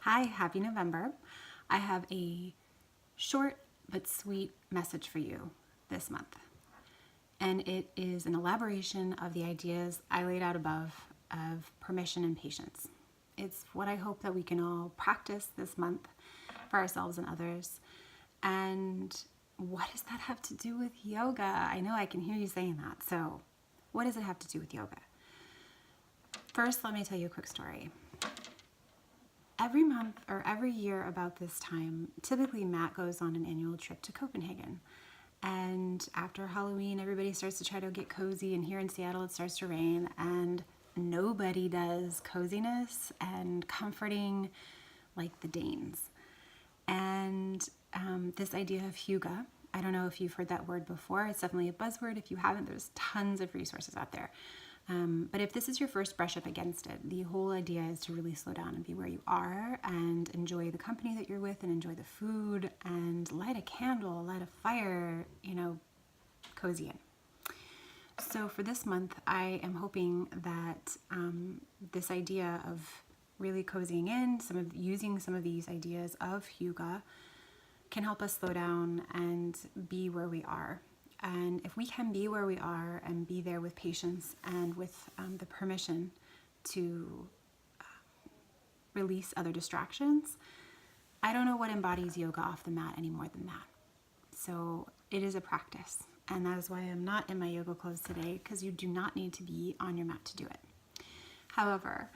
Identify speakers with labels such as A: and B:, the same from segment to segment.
A: Hi, happy November. I have a short but sweet message for you this month. And it is an elaboration of the ideas I laid out above of permission and patience. It's what I hope that we can all practice this month for ourselves and others. And what does that have to do with yoga? I know I can hear you saying that. So, what does it have to do with yoga? First, let me tell you a quick story. Every month or every year about this time, typically Matt goes on an annual trip to Copenhagen. And after Halloween, everybody starts to try to get cozy, and here in Seattle, it starts to rain, and nobody does coziness and comforting like the Danes. And this idea of hygge, I don't know if you've heard that word before. It's definitely a buzzword. If you haven't, there's tons of resources out there. But if this is your first brush up against it, the whole idea is to really slow down and be where you are and enjoy the company that you're with and enjoy the food and light a candle, light a fire, cozy in. So for this month, I am hoping that this idea of really cozying in, using some of these ideas of hygge can help us slow down and be where we are. And if we can be where we are and be there with patience and with the permission to release other distractions, I don't know what embodies yoga off the mat any more than that. So it is a practice. And that is why I'm not in my yoga clothes today, because you do not need to be on your mat to do it. However,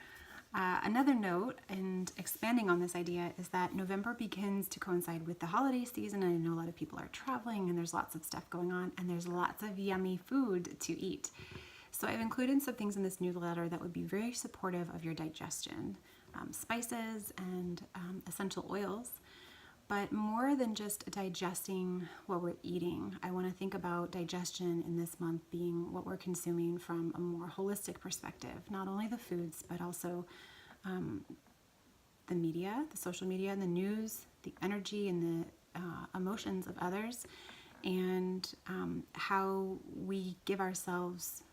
A: another note, and expanding on this idea, is that November begins to coincide with the holiday season. And I know a lot of people are traveling and there's lots of stuff going on and there's lots of yummy food to eat. So I've included some things in this newsletter that would be very supportive of your digestion, spices and essential oils. But more than just digesting what we're eating, I want to think about digestion in this month being what we're consuming from a more holistic perspective. Not only the foods, but also the media, the social media and the news, the energy and the emotions of others, and how we give ourselves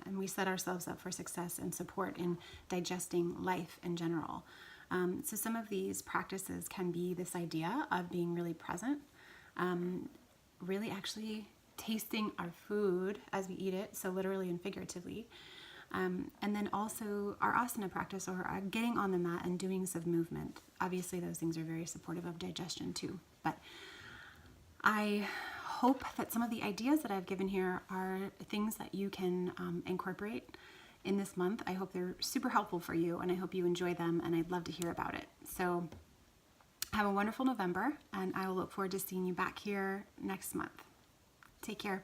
A: and we set ourselves up for success and support in digesting life in general. So some of these practices can be this idea of being really present, really actually tasting our food as we eat it, so literally and figuratively, and then also our asana practice, or getting on the mat and doing some movement. Obviously those things are very supportive of digestion too, but I hope that some of the ideas that I've given here are things that you can incorporate in this month. I hope they're super helpful for you, and I hope you enjoy them, and I'd love to hear about it. So have a wonderful November, and I will look forward to seeing you back here next month. Take care.